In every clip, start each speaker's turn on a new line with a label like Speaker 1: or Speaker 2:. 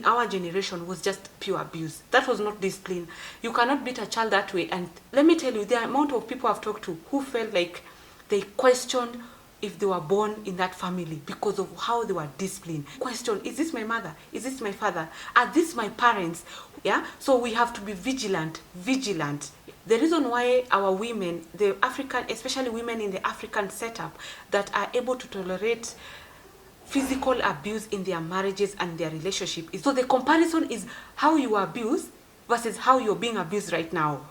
Speaker 1: in our generation was just pure abuse. That was not discipline. You cannot beat a child that way. And let me tell you, the amount of people I've talked to who felt like they questioned if they were born in that family because of how they were disciplined. Question, is this my mother? Is this my father? Are these my parents? Yeah, so we have to be vigilant. The reason why our women, the African, especially women in the African setup, that are able to tolerate physical abuse in their marriages and their relationship is, so the comparison is how you were abused versus how you're being abused right now.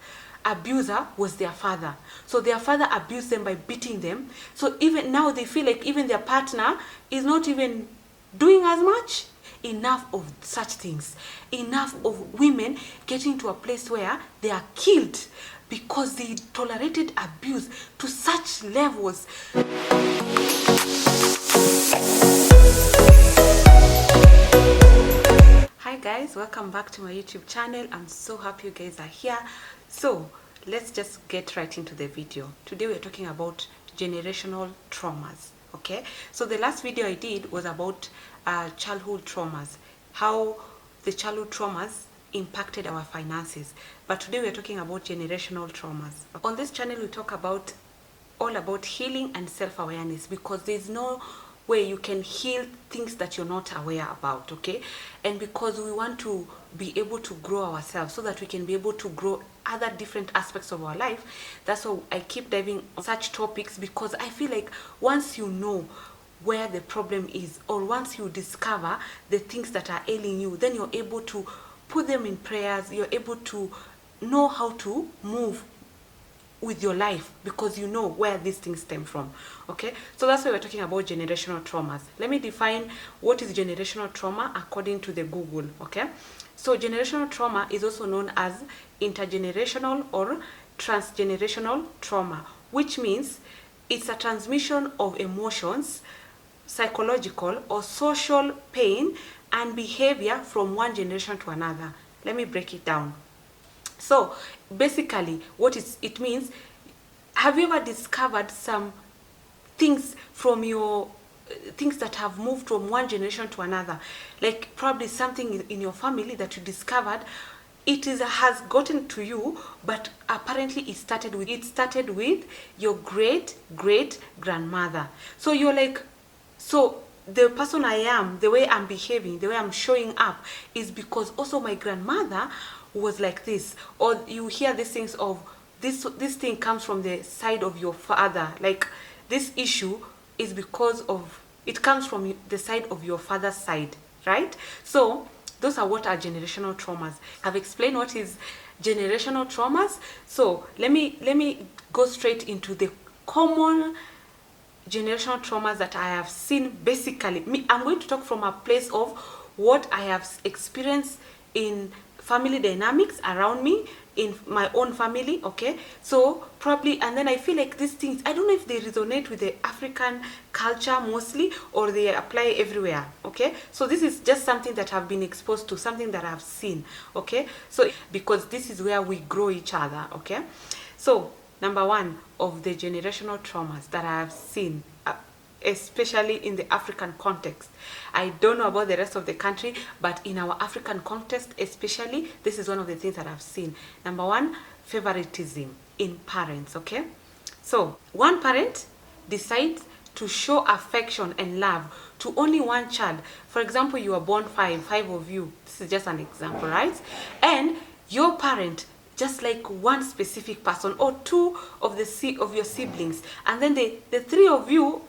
Speaker 1: Abuser was their father, so their father abused them by beating them, so even now they feel like even their partner is not even doing as much. Enough of such things. Enough of women getting to a place where they are killed because they tolerated abuse to such levels. Hi guys, welcome back to my YouTube channel. I'm so happy you guys are here. So let's just get right into the video. Today we're talking about generational traumas. Okay, so the last video I did was about childhood traumas, how the childhood traumas impacted our finances. But today we're talking about generational traumas. On this channel we talk about all about healing and self-awareness, because there's no way you can heal things that you're not aware about. Okay, and because we want to be able to grow ourselves so that we can be able to grow other different aspects of our life. That's why I keep diving on such topics, because I feel like once you know where the problem is, or once you discover the things that are ailing you, then you're able to put them in prayers. You're able to know how to move with your life because you know where these things stem from. Okay, so that's why we're talking about generational traumas. Let me define what is generational trauma according to the Google. Okay, so generational trauma is also known as intergenerational or transgenerational trauma, which means it's a transmission of emotions, psychological or social pain and behavior from one generation to another. Let me break it down. So basically what it means, have you ever discovered some things from your things that have moved from one generation to another, like probably something in your family that you discovered has gotten to you, but apparently it started with your great grandmother. So you're like, so the person I am, the way I'm behaving, the way I'm showing up is because also my grandmother was like this. Or you hear these things of this thing comes from the side of your father, like this issue is because of it comes from the side of your father's side, right? So those are what are generational traumas. I've explained what is generational traumas. So let me go straight into the common generational traumas that I have seen. Basically, I'm going to talk from a place of what I have experienced in family dynamics around me, in my own family. Okay, so probably, and then I feel like these things, I don't know if they resonate with the African culture mostly or they apply everywhere. Okay, so this is just something that I've been exposed to, something that I've seen. Okay, so because this is where we grow each other. Okay, so number one of the generational traumas that I have seen, especially in the African context. I don't know about the rest of the country, but in our African context especially, this is one of the things that I've seen. Number one, favoritism in parents. Okay, so one parent decides to show affection and love to only one child. For example, you are born five of you. This is just an example, right? And your parent just like one specific person or two of your siblings, and then the three of you,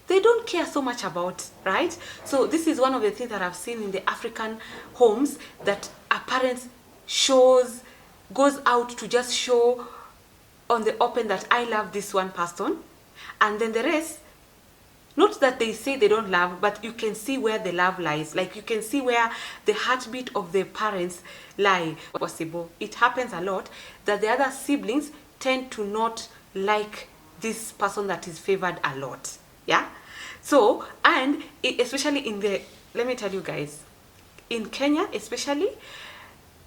Speaker 1: they don't care so much about, right? So this is one of the things that I've seen in the African homes, that a parent goes out to just show on the open that I love this one person, and then the rest, not that they say they don't love, but you can see where the love lies. Like you can see where the heartbeat of the parents lie. Possible. It happens a lot that the other siblings tend to not like this person that is favored a lot. Yeah. So, and especially let me tell you guys, in Kenya especially,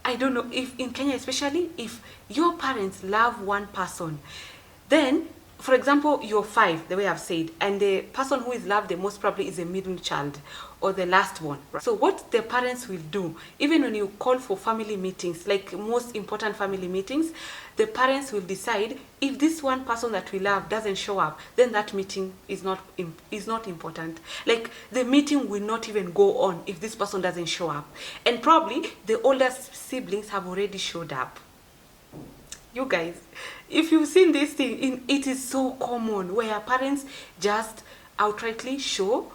Speaker 1: I don't know if in Kenya especially, if your parents love one person, then for example, you're 5, the way I've said, and the person who is loved the most probably is a middle child or the last one. Right? So what the parents will do, even when you call for family meetings, like most important family meetings, the parents will decide if this one person that we love doesn't show up, then that meeting is not important. Like the meeting will not even go on if this person doesn't show up. And probably the older siblings have already showed up. You guys, if you've seen this thing, it is so common where parents just outrightly show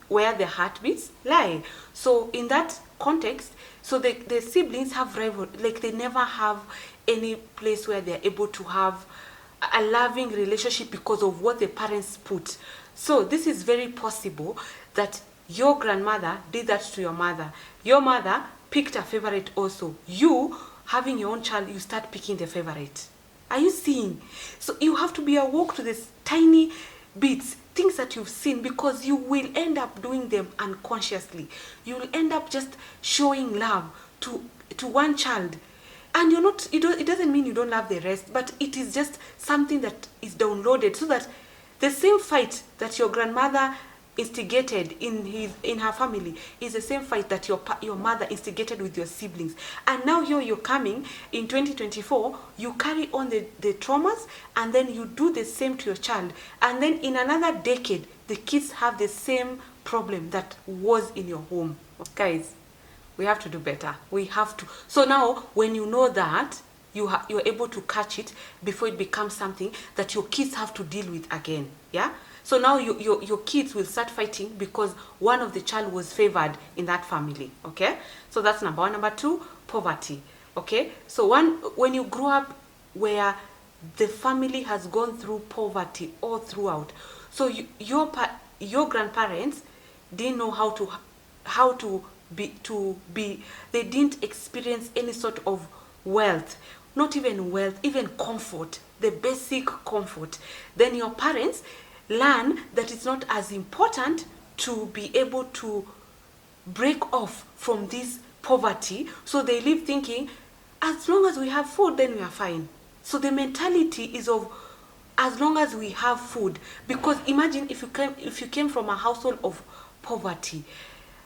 Speaker 1: where their heartbeats lie. So in that context, so the siblings have rival, like they never have any place where they're able to have a loving relationship because of what the parents put. So this is very possible that your grandmother did that to your mother. Your mother picked a favorite also. You having your own child, you start picking the favorite. Are you seeing? So you have to be awoke to these tiny bits, things that you've seen, because you will end up doing them unconsciously. You will end up just showing love to one child, and it doesn't mean you don't love the rest, but it is just something that is downloaded, so that the same fight that your grandmother instigated in her family is the same fight that your mother instigated with your siblings. And now you're coming in 2024, you carry on the traumas, and then you do the same to your child, and then in another decade the kids have the same problem that was in your home. Guys, we have to do better. We have to. So now when you know that, you're able to catch it before it becomes something that your kids have to deal with again. Yeah. So now your kids will start fighting because one of the child was favored in that family. Okay. So that's number one. Number two, poverty. Okay. So when you grow up where the family has gone through poverty all throughout, so your grandparents didn't know how to be. They didn't experience any sort of wealth. Not even wealth, even comfort, the basic comfort. Then your parents learn that it's not as important to be able to break off from this poverty. So they live thinking, as long as we have food, then we are fine. So the mentality is of, as long as we have food. Because imagine if you came from a household of poverty,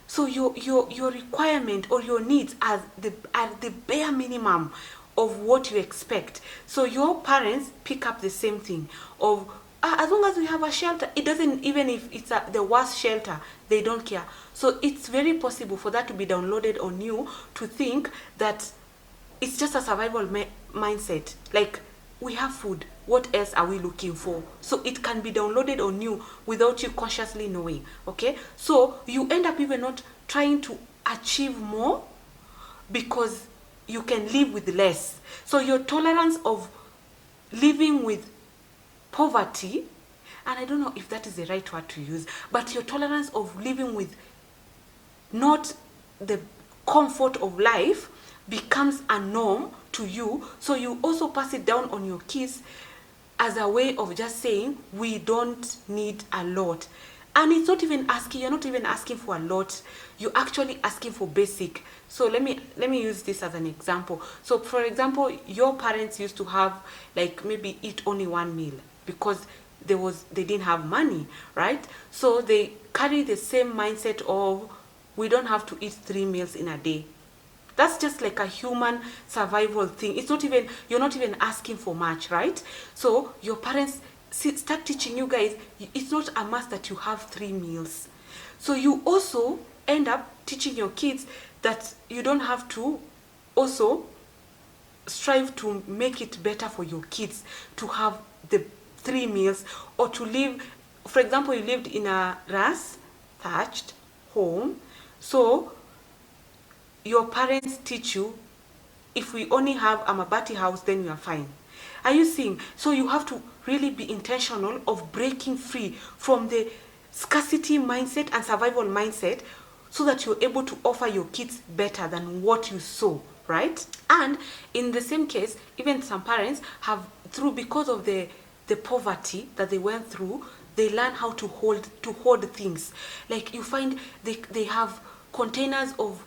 Speaker 1: so your requirement or your needs are the bare minimum of what you expect. So your parents pick up the same thing of, as long as we have a shelter, it doesn't, even if it's the worst shelter, they don't care. So it's very possible for that to be downloaded on you, to think that it's just a survival mindset. Like, we have food, what else are we looking for? So it can be downloaded on you without you consciously knowing. Okay, so you end up even not trying to achieve more because you can live with less. So your tolerance of living with poverty, and I don't know if that is the right word to use, but your tolerance of living with not the comfort of life becomes a norm to you. So you also pass it down on your kids as a way of just saying, we don't need a lot. And it's not even asking, you're not even asking for a lot, you're actually asking for basic. So let me use this as an example. So for example, your parents used to have, like, maybe eat only one meal because they didn't have money, right? So they carry the same mindset of, we don't have to eat 3 meals in a day. That's just like a human survival thing. It's not even, you're not even asking for much, right? So your parents start teaching you guys, it's not a must that you have 3 meals. So you also end up teaching your kids that you don't have to also strive to make it better for your kids to have the 3 meals, or to live, for example, you lived in a thatched home. So your parents teach you, if we only have a mabati house, then we are fine. Are you seeing? So you have to really be intentional of breaking free from the scarcity mindset and survival mindset, so that you're able to offer your kids better than what you saw, right? And in the same case, even some parents have, because of the poverty that they went through, they learn how to hold things. Like, you find they have containers of,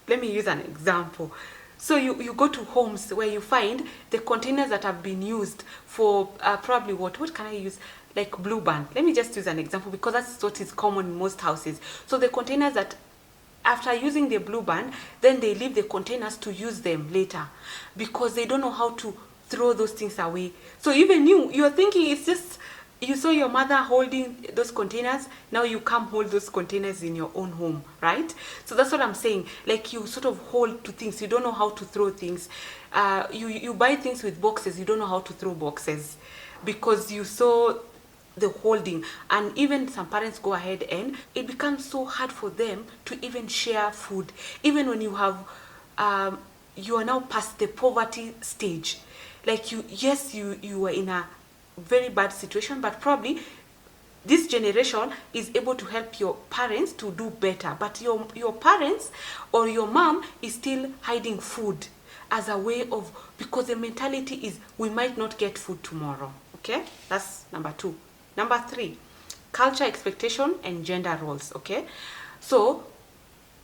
Speaker 1: let me use an example. So you go to homes where you find the containers that have been used for probably what can I use, like Blue Band. Let me just use an example because that's what is common in most houses. So the containers that after using the Blue Band, then they leave the containers to use them later because they don't know how to throw those things away. So even you're thinking it's just you saw your mother holding those containers, now you come hold those containers in your own home, right? So that's what I'm saying. Like, you sort of hold to things, you don't know how to throw things. You buy things with boxes, you don't know how to throw boxes because you saw the holding. And even some parents go ahead and it becomes so hard for them to even share food, even when you have you are now past the poverty stage. Like, you are in a very bad situation, but probably this generation is able to help your parents to do better, but your parents or your mom is still hiding food as a way of, because the mentality is we might not get food tomorrow. Okay, that's number 2. Number 3, culture, expectation, and gender roles. Okay, so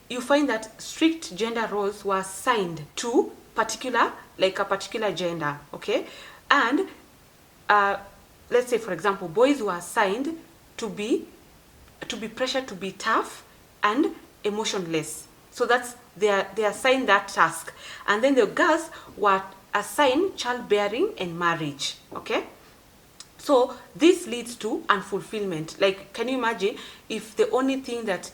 Speaker 1: you find that strict gender roles were assigned to a particular gender. Okay, and let's say, for example, boys were assigned to be pressured to be tough and emotionless. So that's they assigned that task. And then the girls were assigned childbearing and marriage. Okay, so this leads to unfulfillment. Like, can you imagine if the only thing that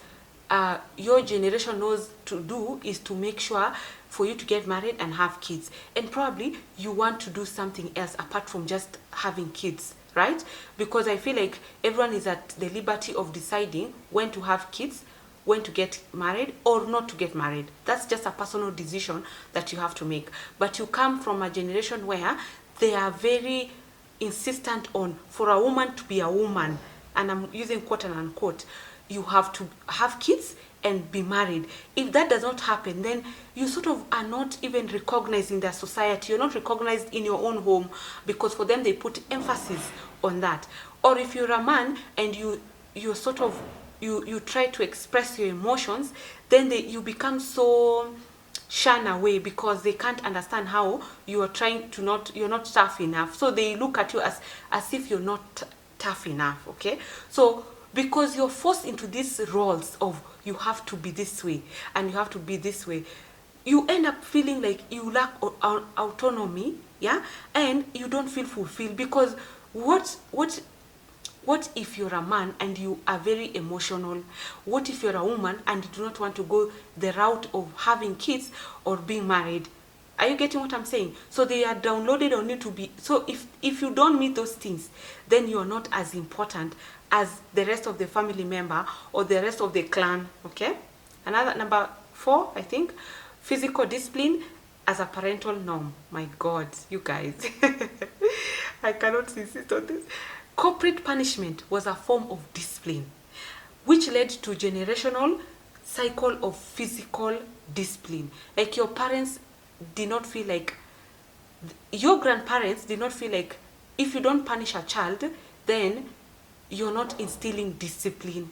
Speaker 1: your generation knows to do is to make sure for you to get married and have kids, and probably you want to do something else apart from just having kids, right? Because I feel like everyone is at the liberty of deciding when to have kids, when to get married or not to get married. That's just a personal decision that you have to make. But you come from a generation where they are very insistent on, for a woman to be a woman, and I'm using quote and unquote, you have to have kids and be married. If that does not happen, then you sort of are not even recognized in their society. You're not recognized in your own home because for them they put emphasis on that. Or if you're a man and you sort of you try to express your emotions, then you become so shunned away because they can't understand how you are trying to you're not tough enough. So they look at you as if you're not tough enough. Okay, so because you're forced into these roles of you have to be this way and you have to be this way, you end up feeling like you lack autonomy, yeah, and you don't feel fulfilled. Because what if you're a man and you are very emotional? What if you're a woman and you do not want to go the route of having kids or being married? Are you getting what I'm saying? So they are downloaded on you to be, so if you don't meet those things, then you're not as important as the rest of the family member or the rest of the clan. Okay, another number 4, I think, physical discipline as a parental norm. My God, you guys, I cannot insist on this. Corporate punishment was a form of discipline, which led to generational cycle of physical discipline. Like, your parents did not feel like, your grandparents did not feel like if you don't punish a child, then you're not instilling discipline.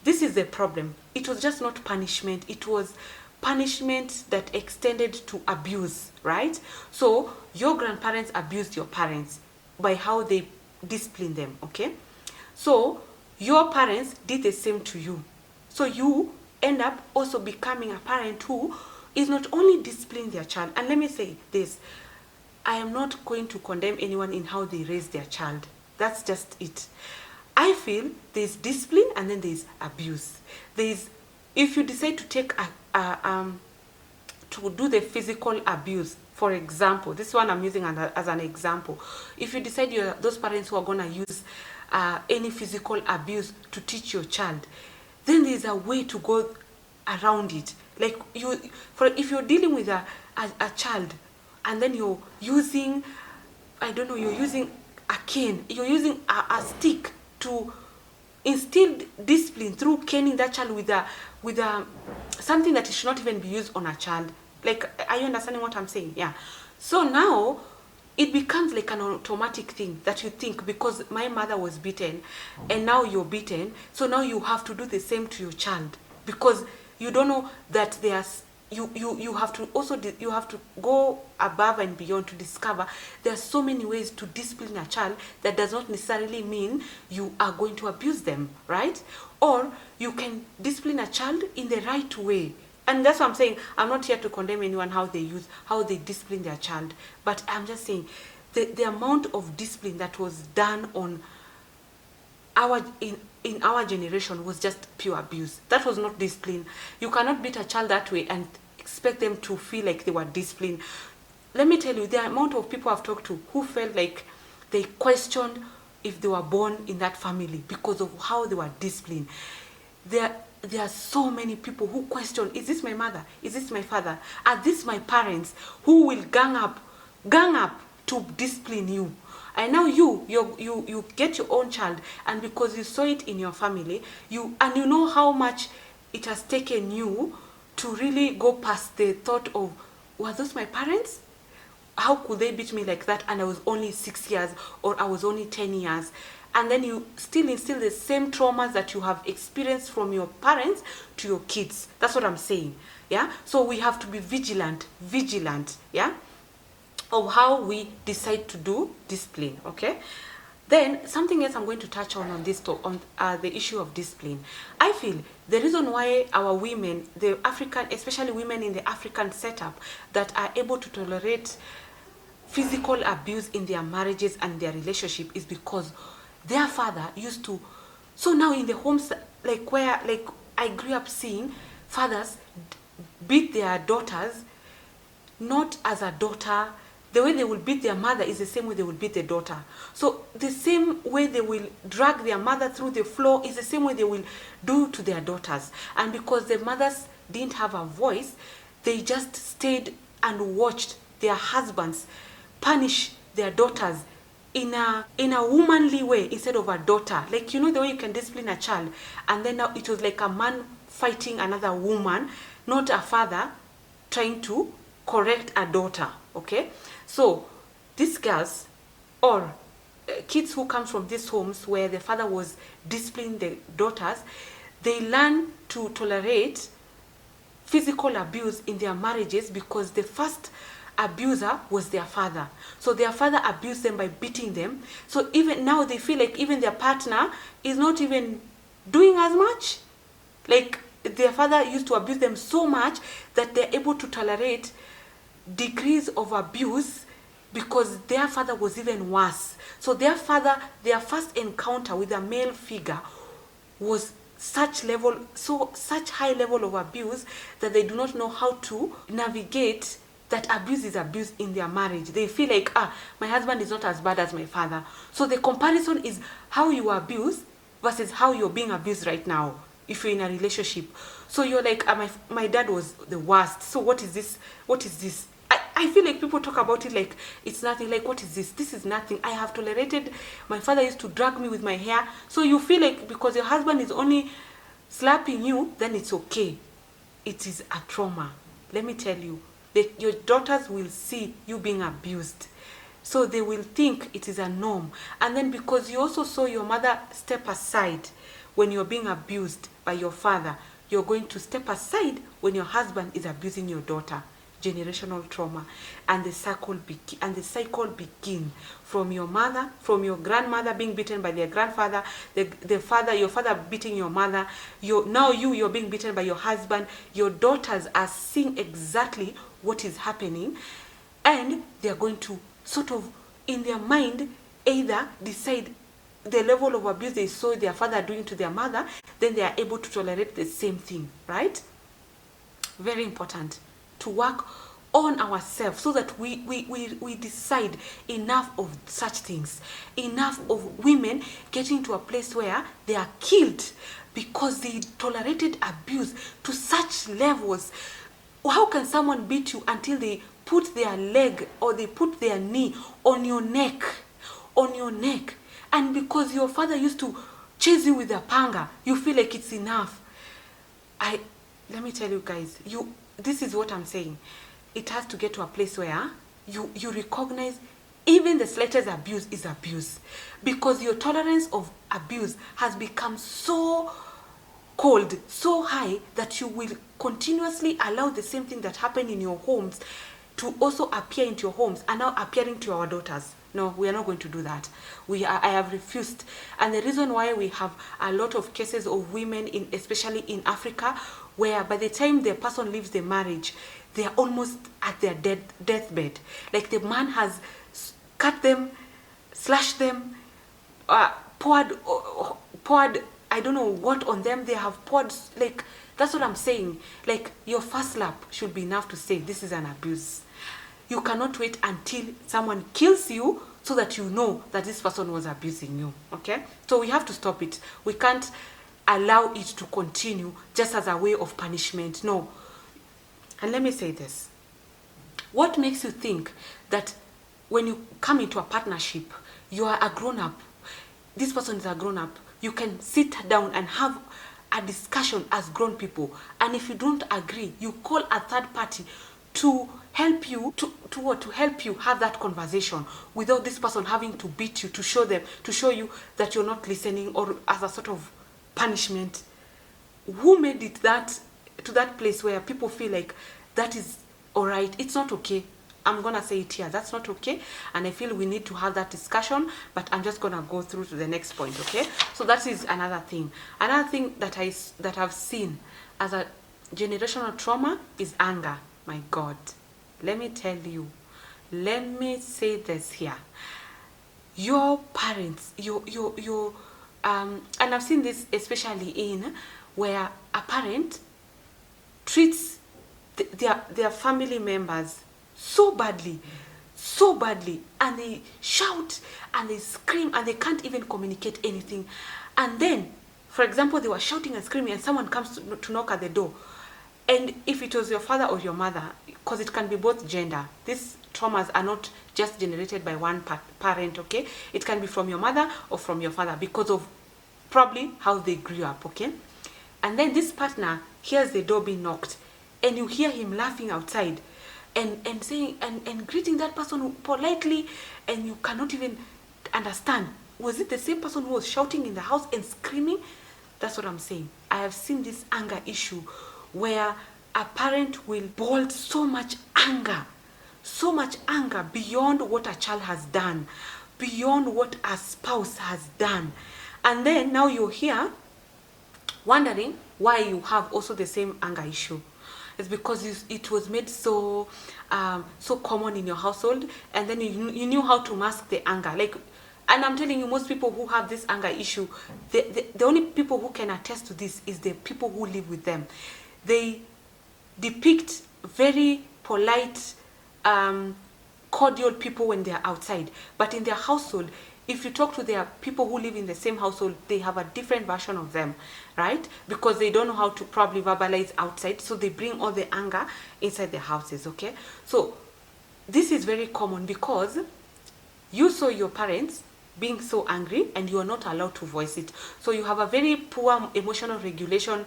Speaker 1: This is the problem. It was just not punishment. It was punishment that extended to abuse, right? So your grandparents abused your parents by how they disciplined them, okay? So your parents did the same to you. So you end up also becoming a parent who is not only disciplining their child. And let me say this, I am not going to condemn anyone in how they raise their child. That's just it. I feel there's discipline and then there's abuse. If you decide to take to do the physical abuse, for example, this one I'm using as an example. If you decide you're those parents who are going to use any physical abuse to teach your child, then there's a way to go around it. Like, if you're dealing with a child and then you're using, I don't know, you're using a cane, you're using a stick to instill discipline through caning that child with something that should not even be used on a child. Like, are you understanding what I'm saying? Yeah. So now it becomes like an automatic thing that you think, because my mother was beaten and now you're beaten, so now you have to do the same to your child, because you don't know that you have to also you have to go above and beyond to discover there are so many ways to discipline a child. That does not necessarily mean you are going to abuse them, right? Or you can discipline a child in the right way. And that's what I'm saying. I'm not here to condemn anyone how they discipline their child, but I'm just saying the amount of discipline that was done on in our generation was just pure abuse. That was not discipline. You cannot beat a child that way and expect them to feel like they were disciplined. Let me tell you, the amount of people I've talked to who felt like they questioned if they were born in that family because of how they were disciplined. There are so many people who question, is this my mother? Is this my father? Are these my parents who will gang up to discipline you? And now you get your own child, and because you saw it in your family, you know how much it has taken you to really go past the thought of, were those my parents? How could they beat me like that? And I was only 6 years, or I was only 10 years. And then you still instill the same traumas that you have experienced from your parents to your kids. That's what I'm saying. Yeah. So we have to be vigilant. Yeah, of how we decide to do discipline. Okay. Then something else I'm going to touch on this talk, on the issue of discipline. I feel the reason why our women, the African, especially women in the African setup, that are able to tolerate physical abuse in their marriages and their relationship is because their father used to. So now in the homes like where like I grew up seeing fathers beat their daughters, not as a daughter. The way they will beat their mother is the same way they will beat their daughter. So the same way they will drag their mother through the floor is the same way they will do to their daughters. And because the mothers didn't have a voice, they just stayed and watched their husbands punish their daughters in a womanly way instead of a daughter. Like, you know, the way you can discipline a child, and then now it was like a man fighting another woman, not a father trying to correct a daughter. Okay, so these girls or kids who come from these homes where the father was disciplining the daughters, they learn to tolerate physical abuse in their marriages because the first abuser was their father. So their father abused them by beating them. So even now they feel like even their partner is not even doing as much. Like their father used to abuse them so much that they're able to tolerate degrees of abuse because their father was even worse. So their first encounter with a male figure was such high level of abuse that they do not know how to navigate that abuse is abuse in their marriage. They feel like, my husband is not as bad as my father. So the comparison is how you were abused versus how you're being abused right now if you're in a relationship. So you're like, my dad was the worst. So what is this? What is this? I feel like people talk about it like it's nothing. Like, what is this? This is nothing. I have tolerated. My father used to drag me with my hair. So you feel like because your husband is only slapping you, then it's okay. It is a trauma. Let me tell you, your daughters will see you being abused. So they will think it is a norm. And then because you also saw your mother step aside when you're being abused by your father, you're going to step aside when your husband is abusing your daughter. Generational trauma. And the cycle begin from your mother, from your grandmother being beaten by their grandfather, your father beating your mother, you're being beaten by your husband. Your daughters are seeing exactly what is happening, and they're going to sort of in their mind either decide the level of abuse they saw their father doing to their mother, then they are able to tolerate the same thing, right? Very important to work on ourselves so that we decide enough of such things, enough of women getting to a place where they are killed because they tolerated abuse to such levels. How can someone beat you until they put their leg or they put their knee on your neck, and because your father used to chase you with a panga, you feel like it's enough? Let me tell you guys, this is what I'm saying. It has to get to a place where you recognize even the slightest abuse is abuse, because your tolerance of abuse has become so cold so high that you will continuously allow the same thing that happened in your homes to also appear into your homes and now appearing to our daughters. No, we are not going to do that. I have refused. And the reason why we have a lot of cases of women, especially in Africa, where by the time the person leaves the marriage, they are almost at their deathbed. Like the man has cut them, slashed them, poured, I don't know what on them. They have poured, like, that's what I'm saying. Like, your first lap should be enough to say this is an abuse. You cannot wait until someone kills you so that you know that this person was abusing you. Okay? So we have to stop it. We can't allow it to continue just as a way of punishment. No. And let me say this. What makes you think that when you come into a partnership, you are a grown-up, this person is a grown-up, you can sit down and have a discussion as grown people, and if you don't agree, you call a third party to help you to help you have that conversation without this person having to beat you, to show you that you're not listening, or as a sort of punishment. Who made it that to that place where people feel like that is all right? It's not okay. I'm gonna say it here. That's not okay, and I feel we need to have that discussion. But I'm just gonna go through to the next point. Okay? So that is another thing. Another thing that I've seen as a generational trauma is anger. My God, let me tell you. Let me say this here. Your parents, and I've seen this especially in where a parent treats their family members so badly, and they shout and they scream and they can't even communicate anything. And then, for example, they were shouting and screaming and someone comes to knock at the door. And if it was your father or your mother, because it can be both gender, these traumas are not just generated by one parent, okay? It can be from your mother or from your father because of probably how they grew up, okay? And then this partner hears the door being knocked, and you hear him laughing outside and saying and greeting that person politely, and you cannot even understand, was it the same person who was shouting in the house and screaming? That's what I'm saying. I have seen this anger issue where a parent will bolt so much anger beyond what a child has done, beyond what a spouse has done. And then now you're here wondering why you have also the same anger issue. It's because it was made so common in your household, and then you knew how to mask the anger. Like, and I'm telling you, most people who have this anger issue, the only people who can attest to this is the people who live with them. They depict very polite, cordial people when they're outside, but in their household, if you talk to their people who live in the same household, they have a different version of them, right? Because they don't know how to probably verbalize outside, so they bring all the anger inside their houses, okay? So this is very common because you saw your parents being so angry and you are not allowed to voice it. So you have a very poor emotional regulation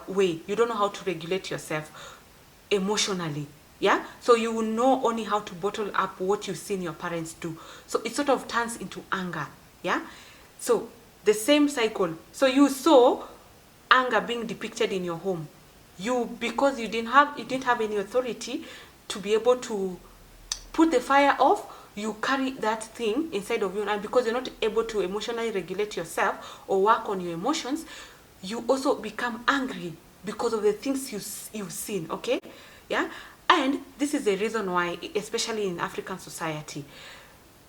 Speaker 1: way. You don't know how to regulate yourself emotionally. Yeah, so you will know only how to bottle up what you've seen your parents do. So it sort of turns into anger. Yeah, so the same cycle. So you saw anger being depicted in your home. Because you didn't have any authority to be able to put the fire off, you carry that thing inside of you, and because you're not able to emotionally regulate yourself or work on your emotions, you also become angry because of the things you've seen. Okay, yeah. And this is the reason why, especially in African society,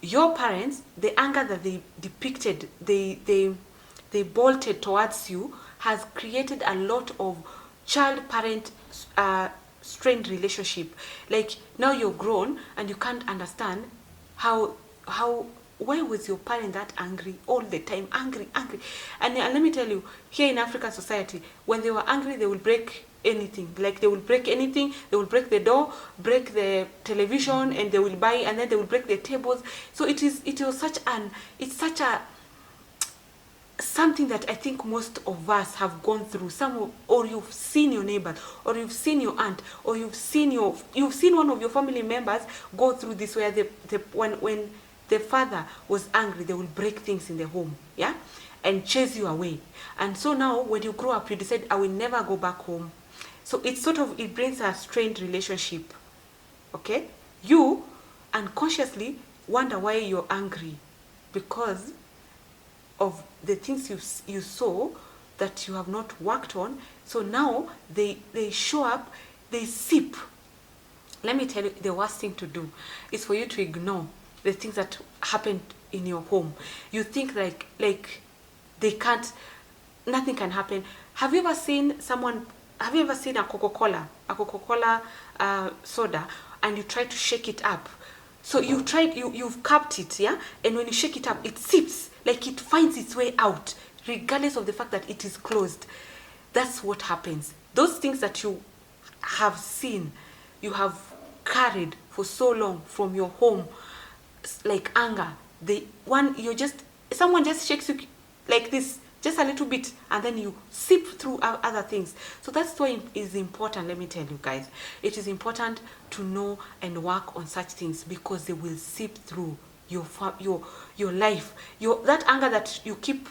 Speaker 1: your parents, the anger that they depicted, they bolted towards you, has created a lot of child-parent strained relationship. Like, now you're grown and you can't understand why was your parent that angry all the time? Angry. And let me tell you, here in African society, when they were angry, they will break anything. Like, they will break anything. They will break the door, break the television, and they will buy, and then they will break the tables. So it's such a something that I think most of us have gone through. Or you've seen your neighbor, or you've seen your aunt, or you've seen one of your family members go through this, where when the father was angry, they will break things in the home. Yeah, and chase you away. And so now when you grow up, you decide, I will never go back home. So it's sort of, it brings a strained relationship. Okay? You unconsciously wonder why you're angry, because of the things you saw that you have not worked on. So now they show up, they seep. Let me tell you, the worst thing to do is for you to ignore the things that happened in your home. You think like they can't, nothing can happen. Have you ever seen a Coca-Cola soda, and you try to shake it up? So you've capped it, yeah? And when you shake it up, it seeps, like it finds its way out, regardless of the fact that it is closed. That's what happens. Those things that you have seen, you have carried for so long from your home, like anger, someone just shakes you like this, just a little bit, and then you seep through other things. So that's why it is important. Let me tell you guys, it is important to know and work on such things, because they will seep through your life. That anger that you keep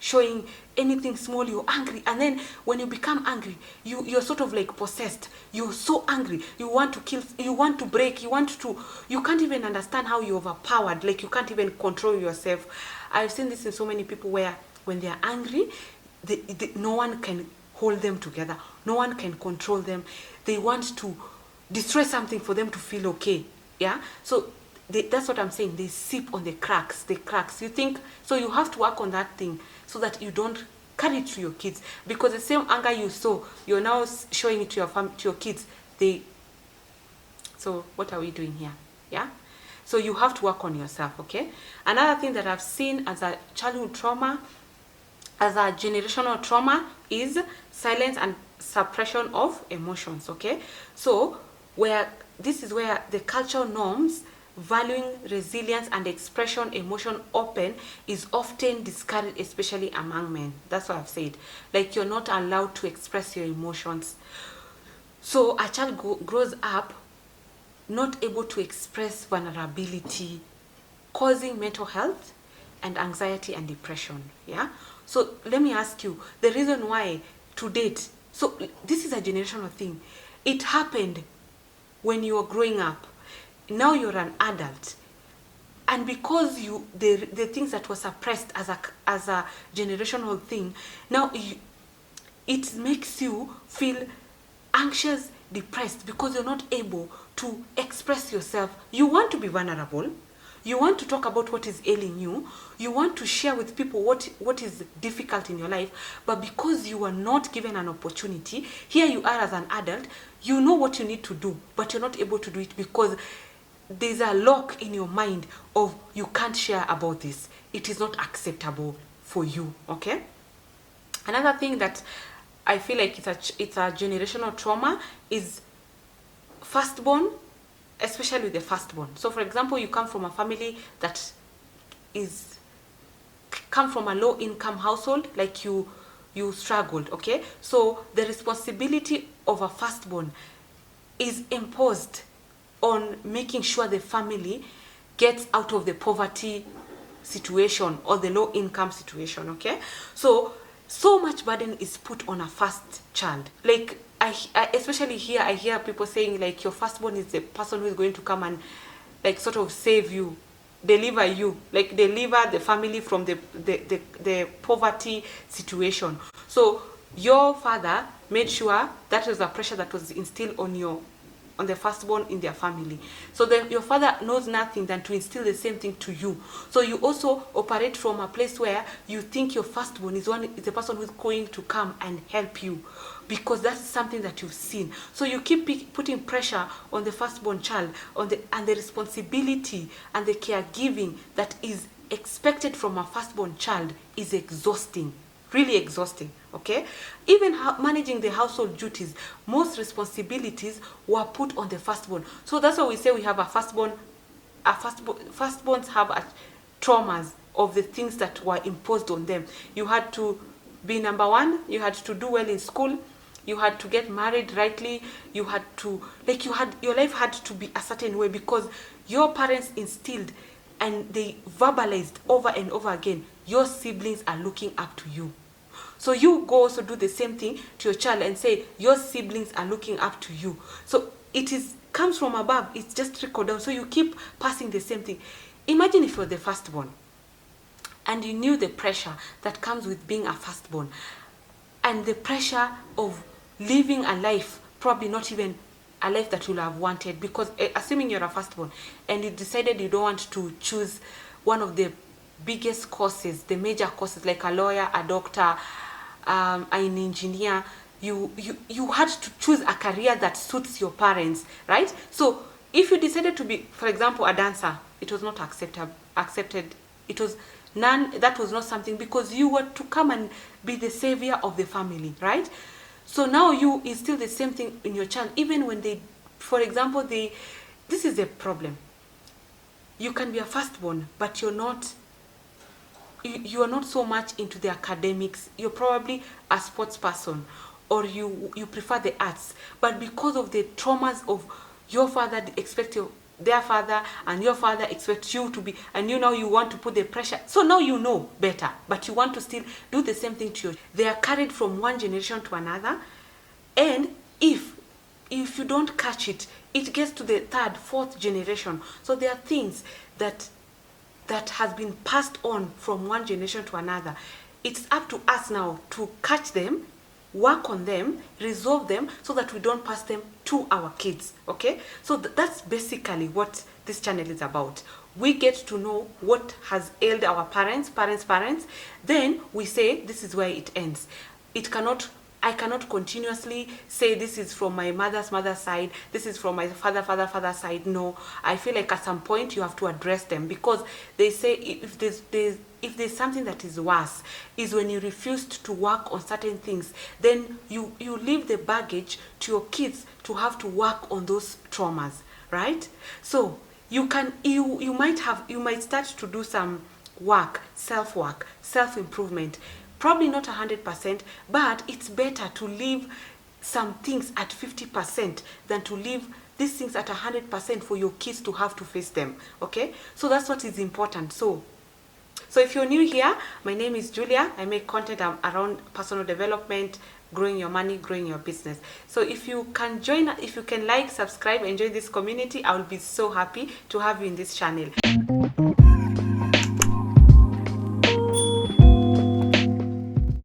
Speaker 1: showing, anything small, you're angry, and then when you become angry, you're sort of like possessed. You're so angry, you want to kill, you want to break, you can't even understand how you're overpowered, like you can't even control yourself. I've seen this in so many people, where when they're angry, no one can hold them together, no one can control them. They want to destroy something for them to feel okay. Yeah, so that's what I'm saying. They seep on the cracks. You think, so you have to work on that thing, so that you don't carry it to your kids, because the same anger you saw, you're now showing it to your kids. So what are we doing here? Yeah, so you have to work on yourself. Okay, another thing that I've seen as a childhood trauma, as a generational trauma, is silence and suppression of emotions. Okay, so this is where the cultural norms valuing resilience and expression, emotion open, is often discouraged, especially among men. That's what I've said. Like, you're not allowed to express your emotions. So a child grows up not able to express vulnerability, causing mental health and anxiety and depression. Yeah. So let me ask you, the reason why to date, so this is a generational thing. It happened when you were growing up. Now you're an adult, and because the things that were suppressed as a generational thing, now it makes you feel anxious, depressed, because you're not able to express yourself. You want to be vulnerable, you want to talk about what is ailing you, you want to share with people what is difficult in your life, but because you are not given an opportunity, here you are as an adult, you know what you need to do, but you're not able to do it because there's a lock in your mind of, you can't share about this, it is not acceptable for you. Okay, another thing that I feel like it's a generational trauma is firstborn, especially the firstborn. So for example, you come from a family that come from a low income household, like you struggled. Okay, so the responsibility of a firstborn is imposed on making sure the family gets out of the poverty situation or the low income situation. Okay, so much burden is put on a first child. Like, I especially here, I hear people saying, like, your firstborn is the person who is going to come and, like, sort of save you, deliver you, like deliver the family from the poverty situation. So your father made sure that was the pressure that was instilled on the firstborn in their family. So your father knows nothing than to instill the same thing to you. So you also operate from a place where you think your firstborn is the person who is going to come and help you, because that's something that you've seen. So you keep putting pressure on the firstborn child, and the responsibility and the caregiving that is expected from a firstborn child is exhausting. Really exhausting. Okay, even managing the household duties, most responsibilities were put on the firstborn. So that's why we say we have firstborns have traumas of the things that were imposed on them. You had to be number one, you had to do well in school, you had to get married rightly, you had to, like, your life had to be a certain way, because your parents instilled and they verbalized over and over again, your siblings are looking up to you. So you go also do the same thing to your child and say, your siblings are looking up to you. So it comes from above, it's just trickled down. So you keep passing the same thing. Imagine if you're the firstborn and you knew the pressure that comes with being a firstborn, and the pressure of living a life, probably not even a life that you'll have wanted, because assuming you're a firstborn and you decided you don't want to choose one of the biggest courses, the major courses like a lawyer, a doctor, an engineer, you had to choose a career that suits your parents, right? So if you decided to be, for example, a dancer, it was not accepted. It was that was not something, because you were to come and be the savior of the family, right? So now you instill the same thing in your child, even when they, for example, this is a problem. You can be a firstborn, but you are not so much into the academics. You're probably a sports person, or you prefer the arts, but because of the traumas of your father expect their father, and your father expects you to be, and you want to put the pressure. So now you know better, but you want to still do the same thing to you. They are carried from one generation to another, and if you don't catch it, it gets to the third, fourth generation. So there are things that has been passed on from one generation to another. It's up to us now to catch them, work on them, resolve them, so that we don't pass them to our kids. Okay, so that's basically what this channel is about. We get to know what has ailed our parents, then we say this is where it ends. I cannot continuously say this is from my mother's side, this is from my father's side. No, I feel like at some point you have to address them, because they say if there's something that is worse, is when you refused to work on certain things, then you leave the baggage to your kids to have to work on those traumas, right? So you might start to do some work, self-improvement. Probably not 100%, but it's better to leave some things at 50% than to leave these things at 100% for your kids to have to face them. Okay, so that's what is important. So if you're new here, my name is Julia. I make content around personal development, growing your money, growing your business. So if you can like, subscribe, and join this community, I will be so happy to have you in this channel.